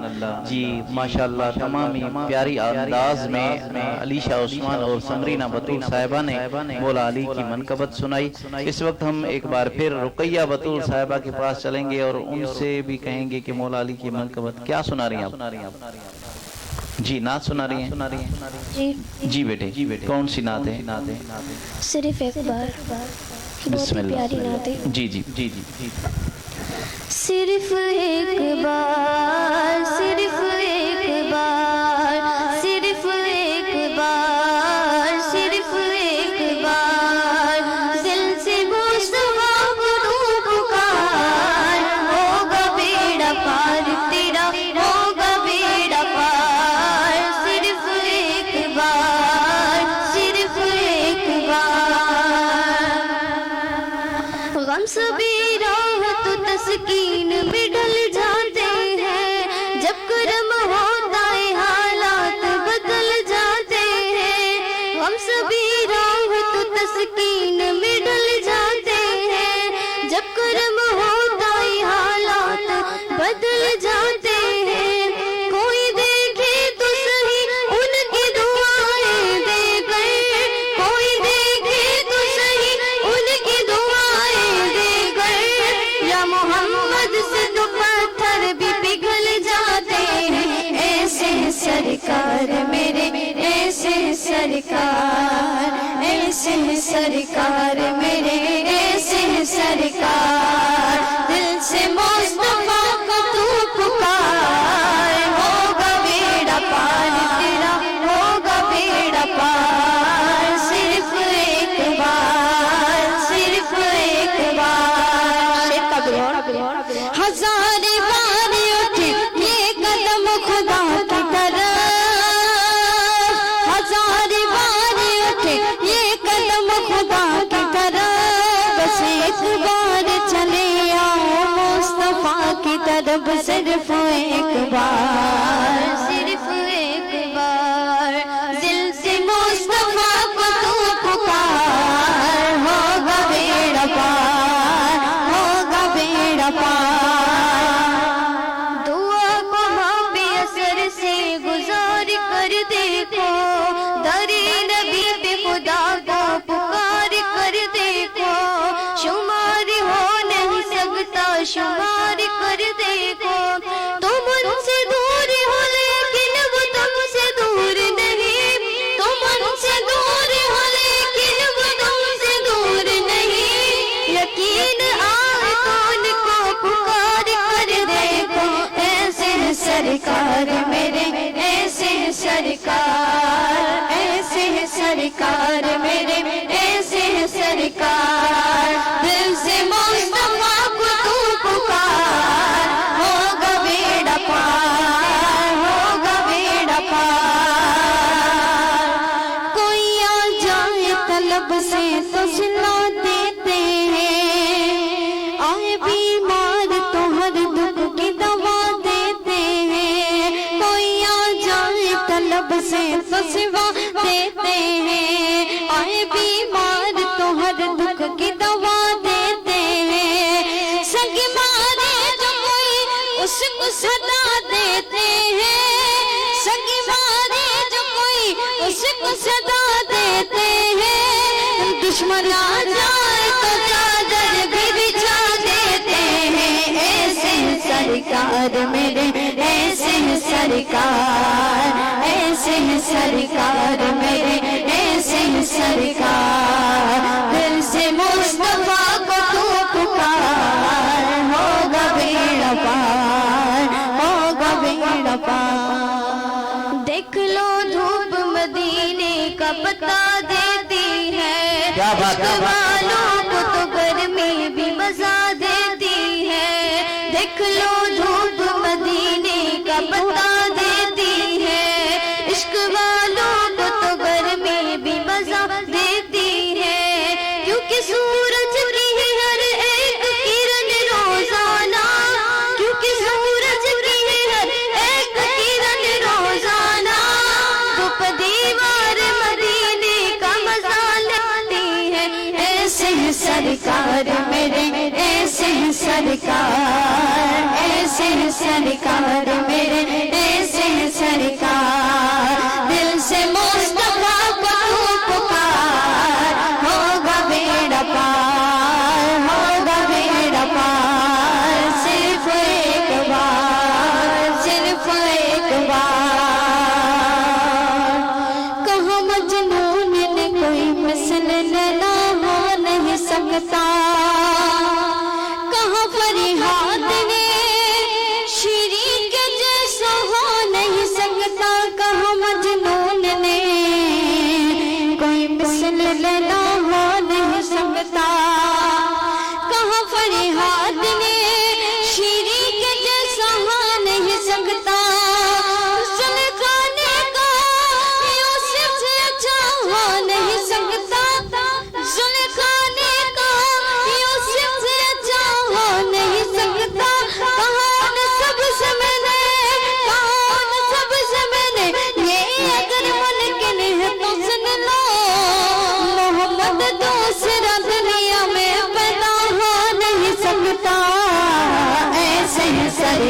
जी माशाअल्लाह। तमाम ही प्यारी अंदाज में अलीशा उस्मान और समरीना बतूल साहिबा ने मौला अली की मनकबत सुनाई। इस वक्त हम एक बार फिर रुकैया बतूल साहिबा के पास चलेंगे और उनसे भी कहेंगे कि मौला अली की मनकबत क्या सुना रही हैं आप? जी नात सुना रही हैं? जी बेटे कौन सी नात है? सिर्फ एक बार। बिस्मिल्लाह। प्यारी नात है। जी जी जी जी। صرف ایک بار، صرف ایک بار، صرف ایک بار، صرف ایک بار دل سے مصطفیٰ کو تو پکار، ہوگا بیڑا پار تیرا، ہوگا بیڑا پار، صرف ایک بار، صرف ایک بار غم سبھی راحت تسکین میں ڈل جاتے ہیں، جب کرم ہوتا ہے حالات بدل جاتے ہیں، ہم سبھی راحت تسکین میں ڈل جاتے ہیں، جب کرم ہوتا ہے حالات بدل جاتے ہیں، کوئی دیکھے تو صحیح ان کی دعائیں دے گئے، کوئی دیکھے تو صحیح ان کی دعائیں دے گئے، یا محمد سے تو پتھر بھی پگھل جاتے ہیں، ایسے سرکار میرے، ایسے سرکار، ایسے سرکار میرے، ایسے سرکار دل سے مصطفیٰ کو تو پکار، ہوگا بیڑا پار تیرا، ہوگا بیڑا پار، صرف ایک بار، صرف ایک بار ہزار بار اٹھے یہ قدم خدا کی طرف، ہزار بار اٹھے یہ قدم خدا کی طرف، بس ایک بار چلے آؤ مصطفیٰ کی طرف، صرف ایک بار، صرف ایک بار دل سے مصطفیٰ کو تو پکار، ہوگا بیڑا پار، ہوگا بیڑا پار دعا کو ماں بے اثر سے گزار کر دیکھو، در نبی پہ خدا کو پکار کر دیکھو، شمار ہو نہیں سکتا شمار کر دیکھو، تم ان سے دور ہو لیکن وہ تم سے دور نہیں، تم ان سے دور ہو لیکن وہ تم سے دور نہیں، یقین آئے تو ان کو پکار کر دیکھو، ایسے سرکار میرے، ایسے سرکار، ایسے سرکار میرے، ایسے سرکار دل سے مصطفیٰ کو تو پکار، ہوگا بیڑا پار، ہوگا بیڑا پار کوئی آ جائے طلب سے تو سلا دیتے ہیں، آئے بیمار تو ہر دکھ کی دوا دیتے ہیں، کوئی آ جائے طلب سے تو سوا دیتے ہیں، آئے بیمار تو ہر دکھ کی دوا دیتے ہیں، سنگ مارے جو کوئی اس کو صدا دیتے ہیں، سنگ مارے جو کوئی اس کو صدا دیتے ہیں، دشمن آ جائے تو چادر بھی بچھا دیتے ہیں، ایسے سرکار میرے، ایسے سرکار، ایسے سرکار میرے، ایسے سرکار دل سے مصطفیٰ کو تو پکار، ہوگا بیڑا پار، ہوگا بیڑا پار دیکھ لو دھوپ مدینے کا پتا دیتی ہے، کیا بات ہے، عشق والوں کو تو گرمی بھی مزہ دیتی ہے، دیکھ لو دھوپ مدینے کا پتا دیتی ہے، عشق والوں کو تو گرمی بھی مزہ دیتی ہے، کیونکہ سورج کی ہر ایک کرن روزانہ، کیونکہ سورج کی ہر ایک کرن روزانہ دھوپ دیوار مدینے کا مزہ لیتی ہے، ایسے سرکار میرے، ایسے سرکار، ایسے سرکار میرے، ایسے سرکار دل سے مصطفیٰ کو تو پکار، ہوگا بیڑا پار، ہوگا بیڑا پار، صرف ایک بار، صرف ایک بار کہاں مجنون نے کوئی مثل لیلا ہو نہیں سکتا، کہاں فریاد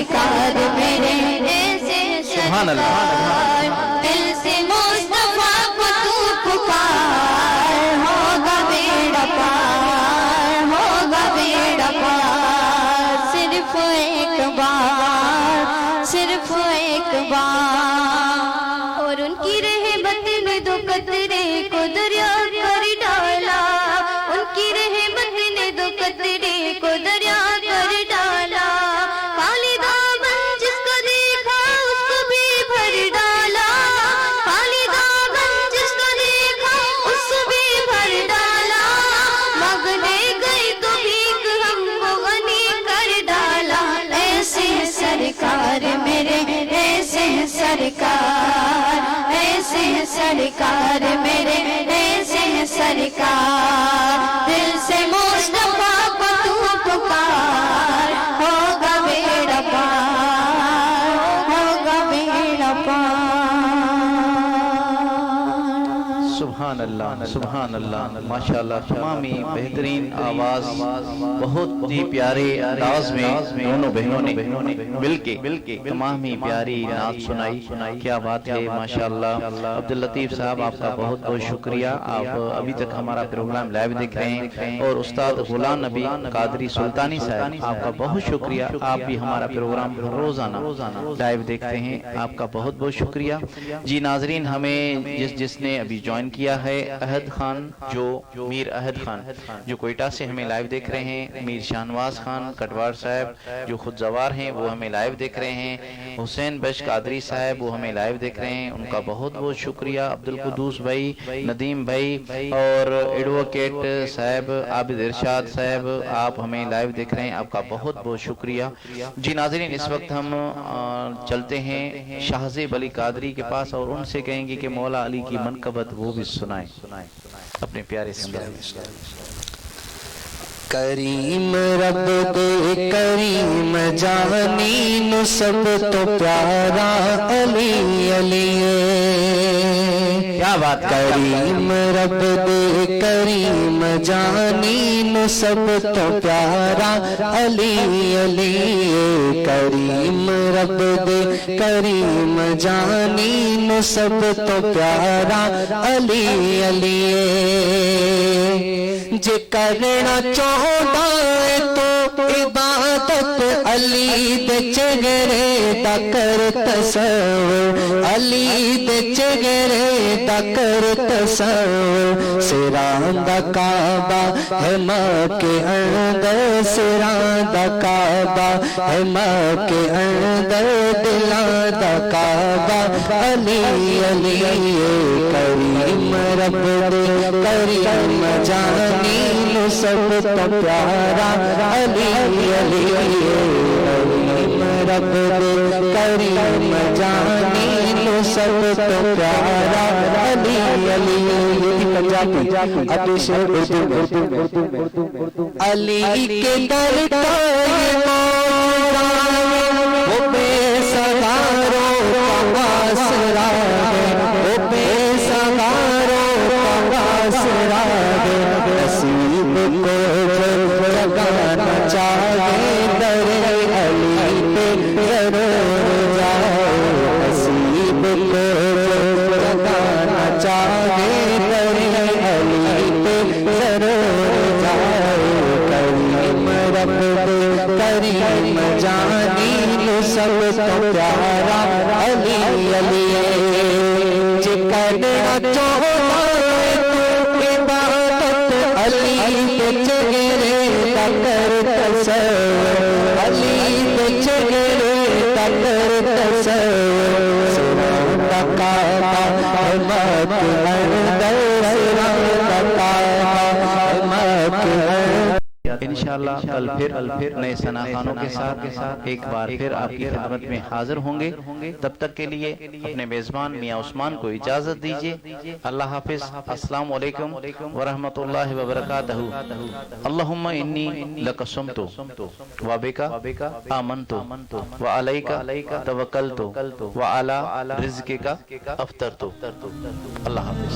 सरकार मेरे ऐसे सुभान अल्लाह। सरकार दिल से मुस्तफा को तू पुकार होगा बेड़ा पार होगा बेड़ा पार सिर्फ एक बार और उनकी रहमत ने दो कतरे को दरिया कर डाला उनकी रहमत ने दो कतरे को दरिया कर डाला खाली दामन जिसको देखा उसको भी भर डाला खाली दामन जिसको देखा उसको भी भर डाला मांगने गई तो भीख हमको गनी कर डाला ऐसे सरकार मेरे ऐसे सरकार मेरे ऐसे सरकार दिल से मुस्तफा को तू पुकार होगा बेड़ा पार होगा बेड़ा पार सुभान अल्लाह माशाअल्लाह। तमामी बेहतरीन आवाज बहुत ही प्यारे अंदाज में दोनों बहनों ने मिलके तमामी प्यारी नात सुनाई। क्या बात है माशाअल्लाह। अब्दुल लतीफ साहब आपका बहुत बहुत शुक्रिया। आप अभी तक हमारा प्रोग्राम लाइव देख रहे हैं और उस्ताद गुलाम नबी कादरी सुल्तानी साहब आपका बहुत शुक्रिया। आप भी हमारा प्रोग्राम रोजाना लाइव देखते हैं, आपका बहुत बहुत शुक्रिया। जी नाजरीन, हमें जिसने अभी ज्वाइन किया है अहद खान, जो मीर अहद खान जो कोयटा से हमें लाइव देख रहे हैं, मीर शाहनवाज खान कटवार साहब जो खुद जवार हैं वो हमें लाइव देख रहे हैं, हुसैन बश कादरी साहब वो हमें लाइव देख रहे हैं, उनका बहुत बहुत शुक्रिया। अब्दुल कुद्दूस भाई, नदीम भाई और एडवोकेट साहब आबिद इरशाद साहब आप हमें लाइव देख रहे हैं, आपका बहुत बहुत शुक्रिया। जी नाज़रीन, इस वक्त हम चलते हैं शाहज़ेब अली कादरी के पास और उनसे कहेंगे कि मौला अली की मनकबत वो भी सुनाएं अपने प्यारे से। करीम रब दे करीम जानी नु सब तो प्यारा अली अली क्या बात। करीम रब दे करीम जानी नु सब तो प्यारा अली अली करीम रब दे करीम जानी नु सब तो प्यारा अली अली जे करना चाहता है तो इबादत अली दे चेहरे दा कर तसव्वुर अली दे चेहरे दा कर तसव्वुर सिरां दा काबा है मां के अंदर सिरां दा काबा है मां के अंदर दिलां दा काबा अली अली करीम रब दे करीम जानी नु सब तो प्यारा अली अली करीम रब दे करीम जानी नु सब तो प्यारा अली अली। पंजाबी अभी से अली के दर वो बेसहारों का आसरा है, वो बेसहारों का आसरा है। नसीब को जगाना चाहे दर अली पे जरूर जाओ, नसीब को जगाना चाहे दर अली पे जरूर जाओ। करीम रब दे करीम जानी नु सब तो प्यारा अली अली जे करना चाहता है तो इबादत अली दे चेहरे दा कर तसव्वुर अली दे चेहरे दा कर तसव्वुर सिरां दा काबा है मां के अंदर सिरां दा काबा है मां के अंदर। इंशाअल्लाह कल फिर नए सनाखानों के साथ एक बार फिर आपकी खिदमत में हाजिर होंगे। तब तक के लिए अपने मेजबान मियां उस्मान को इजाजत दीजिए। अल्लाह हाफिज। अस्सलाम वालेकुम व रहमतुल्लाहि व बरकातहू। अल्लाहुम्मा इन्नी लका सुमतु व बिका आमनतु व अलैका तवक्कलतु व अला रिज़्क़िका अफ्तरतु। अल्लाह हाफिज।